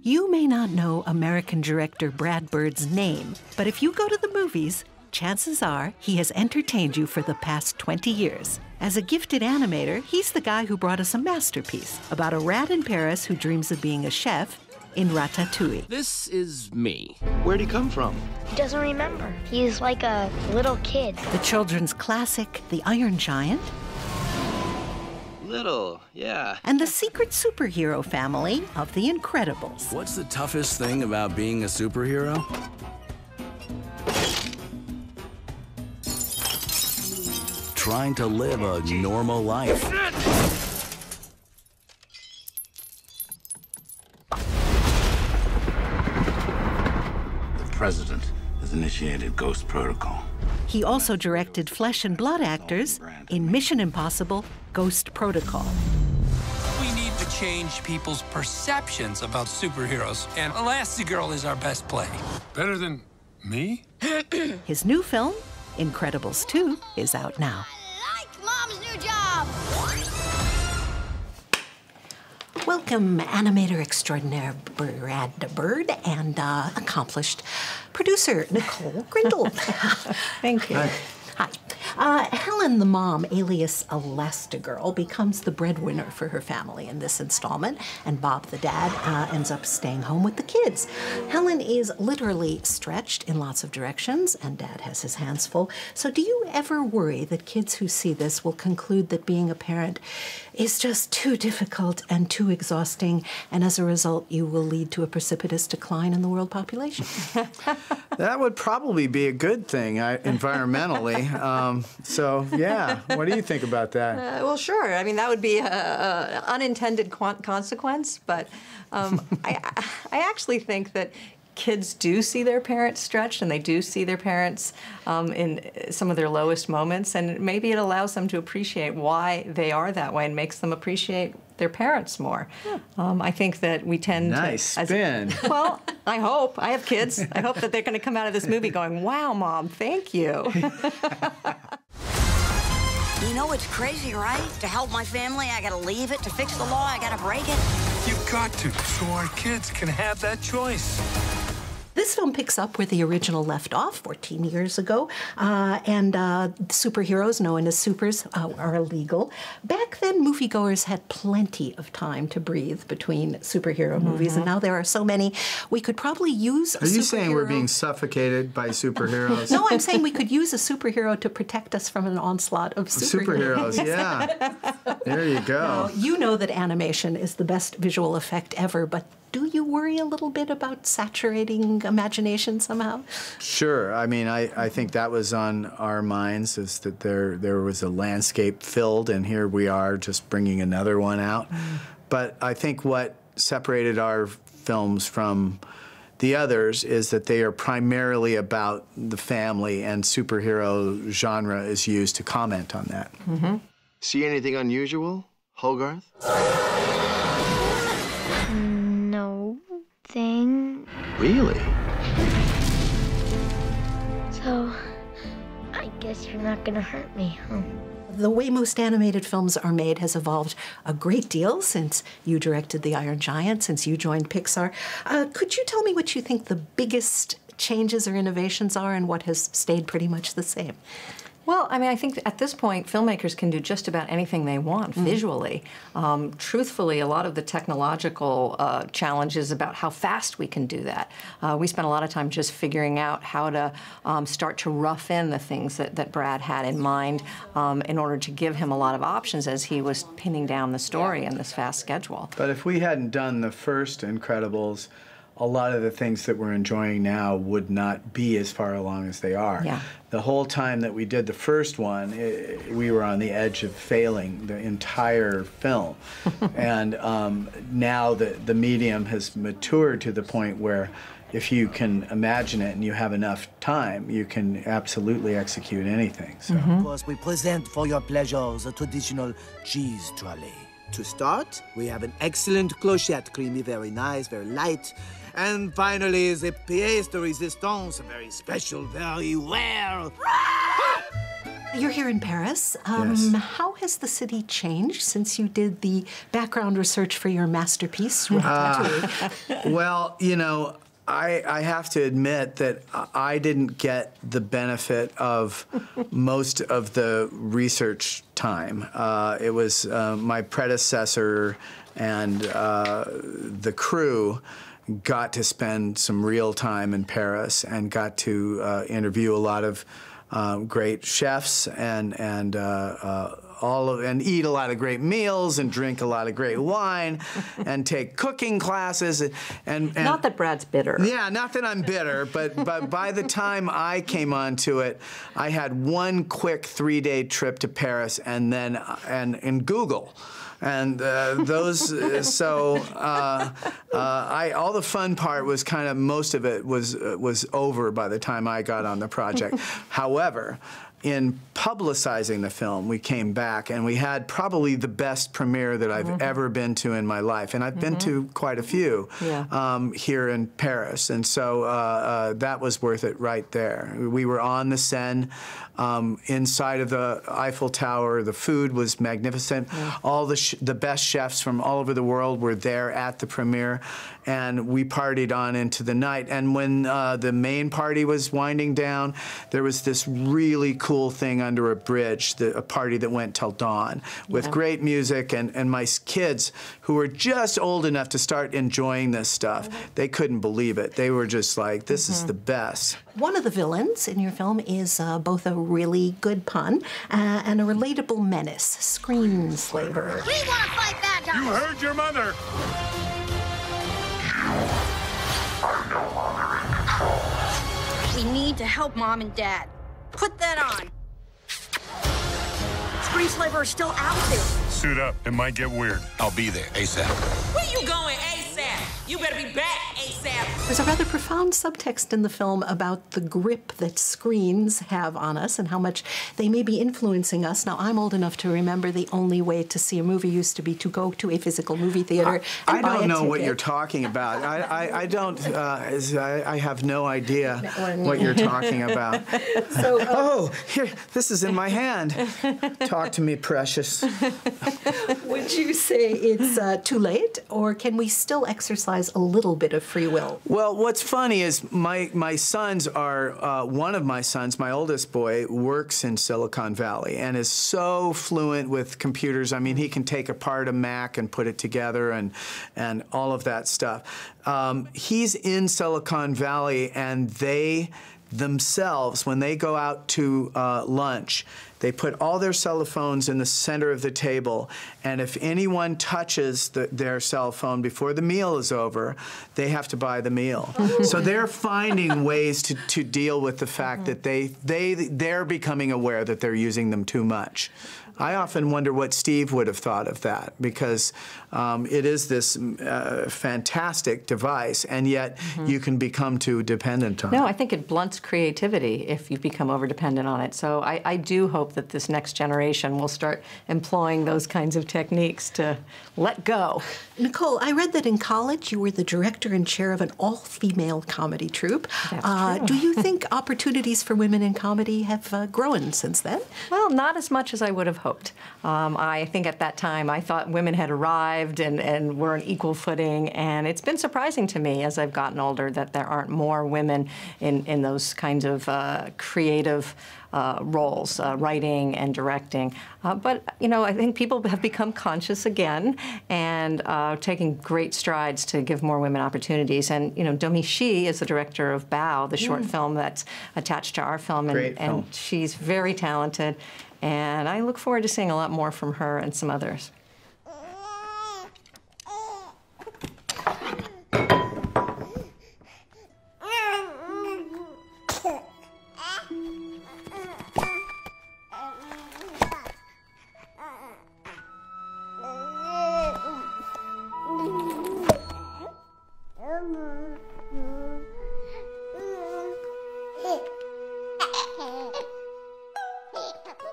You may not know American director Brad Bird's name, but if you go to the movies, chances are he has entertained you for the past 20 years. As a gifted animator, he's the guy who brought us a masterpiece about a rat in Paris who dreams of being a chef in Ratatouille. This is me. Where'd he come from? He doesn't remember. He's like a little kid. The children's classic, The Iron Giant. Little, yeah. And the secret superhero family of The Incredibles. What's the toughest thing about being a superhero? Trying to live a normal life. The president has initiated Ghost Protocol. He also directed flesh and blood actors in Mission Impossible: Ghost Protocol. We need to change people's perceptions about superheroes, and Elastigirl is our best play. Better than me? His new film, Incredibles 2, is out now. I like Mom's new job! Welcome, animator extraordinaire Brad Bird and accomplished producer Nicole Grindle. Thank you. Hi. Helen, the mom, alias Elastigirl, becomes the breadwinner for her family in this installment, and Bob, the dad, ends up staying home with the kids. Helen is literally stretched in lots of directions, and Dad has his hands full. So do you ever worry that kids who see this will conclude that being a parent is just too difficult and too exhausting, and as a result, you will lead to a precipitous decline in the world population? That would probably be a good thing environmentally. So, yeah, what do you think about that? Well, sure. I mean, that would be an unintended consequence, but I actually think that kids do see their parents stretched, and they do see their parents in some of their lowest moments, and maybe it allows them to appreciate why they are that way and makes them appreciate their parents more. I think that we tend to... Nice spin. Well, I hope. I have kids. I hope that they're going to come out of this movie going, wow, Mom, thank you. You know it's crazy, right? To help my family, I gotta leave it. To fix the law, I gotta break it. You've got to, so our kids can have that choice. This film picks up where the original left off 14 years ago, and superheroes, known as supers, are illegal. Back then, moviegoers had plenty of time to breathe between superhero movies, and now there are so many. We could probably use a superhero. Are you saying we're being suffocated by superheroes? No, I'm saying we could use a superhero to protect us from an onslaught of superheroes. Yeah. There you go. Now, you know that animation is the best visual effect ever, but do you worry a little bit about saturating imagination somehow? Sure. I mean, I think that was on our minds, is that there was a landscape filled, and here we are just bringing another one out. But I think what separated our films from the others is that they are primarily about the family, and superhero genre is used to comment on that. See anything unusual, Hogarth? Thing. Really? So, I guess you're not gonna hurt me, huh? The way most animated films are made has evolved a great deal since you directed The Iron Giant, since you joined Pixar. Could you tell me what you think the biggest changes or innovations are, and what has stayed pretty much the same? Well, I mean, I think at this point, filmmakers can do just about anything they want visually. Truthfully, a lot of the technological challenges about how fast we can do that. We spent a lot of time just figuring out how to start to rough in the things that Brad had in mind in order to give him a lot of options as he was pinning down the story in this fast schedule. But if we hadn't done the first Incredibles, a lot of the things that we're enjoying now would not be as far along as they are. Yeah. The whole time that we did the first one, we were on the edge of failing the entire film. And now the medium has matured to the point where if you can imagine it and you have enough time, you can absolutely execute anything. So. Of course, we present for your pleasures a traditional cheese trolley. To start, we have an excellent clochette, creamy, very nice, very light. And finally, the pièce de résistance, very special, very rare. You're here in Paris. Yes. How has the city changed since you did the background research for your masterpiece, Ratatouille? Well, you know, I have to admit that I didn't get the benefit of most of the research time. It was my predecessor and the crew got to spend some real time in Paris and got to interview a lot of great chefs and eat a lot of great meals and drink a lot of great wine and take cooking classes and not that Brad's bitter. Yeah, not that I'm bitter, but by the time I came onto it, I had one quick 3-day trip to Paris and then and Google. And those, all the fun part was kind of, most of it was over by the time I got on the project. However, in publicizing the film, we came back and we had probably the best premiere that I've ever been to in my life. And I've been to quite a few here in Paris. And so that was worth it right there. We were on the Seine, inside of the Eiffel Tower. The food was magnificent. All the best chefs from all over the world were there at the premiere. And we partied on into the night. And when the main party was winding down, there was this really cool thing under a bridge, a party that went till dawn with great music. And my kids, who were just old enough to start enjoying this stuff, they couldn't believe it. They were just like, this is the best. One of the villains in your film is both a really good pun and a relatable menace, screenslaver. We want to fight bad guys! You heard your mother! We need to help Mom and Dad. Put that on. Screenslaver is still out there. Suit up. It might get weird. I'll be there ASAP. Where you going ASAP? You better be back ASAP. There's a rather profound subtext in the film about the grip that screens have on us and how much they may be influencing us. Now, I'm old enough to remember the only way to see a movie used to be to go to a physical movie theater I don't know what you're talking about. I don't, I have no idea what you're talking about. So, oh, here, this is in my hand. Talk to me, precious. Would you say it's too late, or can we still exercise a little bit of free will? Well, what's funny is my sons are, one of my sons, my oldest boy, works in Silicon Valley and is so fluent with computers. I mean, he can take apart a Mac and put it together and all of that stuff. He's in Silicon Valley, and they themselves, when they go out to lunch, they put all their cell phones in the center of the table, and if anyone touches their cell phone before the meal is over, they have to buy the meal. So they're finding ways to deal with the fact that they're becoming aware that they're using them too much. I often wonder what Steve would have thought of that, because it is this fantastic device, and yet you can become too dependent on it. No, I think it blunts creativity if you become over-dependent on it. So I do hope that this next generation will start employing those kinds of techniques to let go. Nicole, I read that in college you were the director and chair of an all-female comedy troupe. That's true. Do you think opportunities for women in comedy have grown since then? Well, not as much as I would have hoped. I think at that time I thought women had arrived and were on equal footing, and it's been surprising to me as I've gotten older that there aren't more women in those kinds of creative roles, writing and directing. But, you know, I think people have become conscious again and taking great strides to give more women opportunities. And, you know, Domi Shi is the director of Bao, the short film that's attached to our film. And she's very talented. And I look forward to seeing a lot more from her and some others.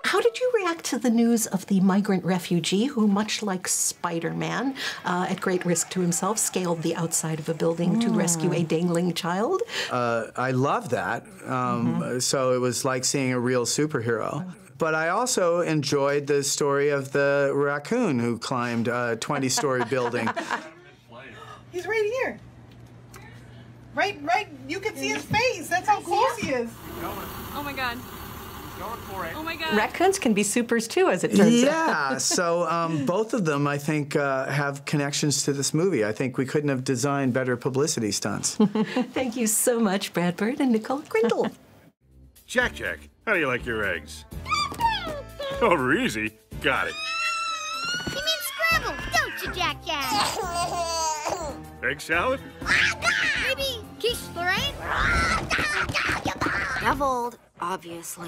How did you react to the news of the migrant refugee who, much like Spider-Man, at great risk to himself, scaled the outside of a building to rescue a dangling child? I love that. So it was like seeing a real superhero. But I also enjoyed the story of the raccoon who climbed a 20-story building. He's right here. Right. You can see his face. That's how close he is. Oh my God. Oh my God. Raccoons can be supers too, as it turns out. Yeah, so both of them, I think, have connections to this movie. I think we couldn't have designed better publicity stunts. Thank you so much, Brad Bird and Nicole Grindle. Jack, how do you like your eggs? Over easy. Got it. You mean scrambled, don't you, Jack? Egg salad? Maybe quiche Lorraine? Deviled, obviously.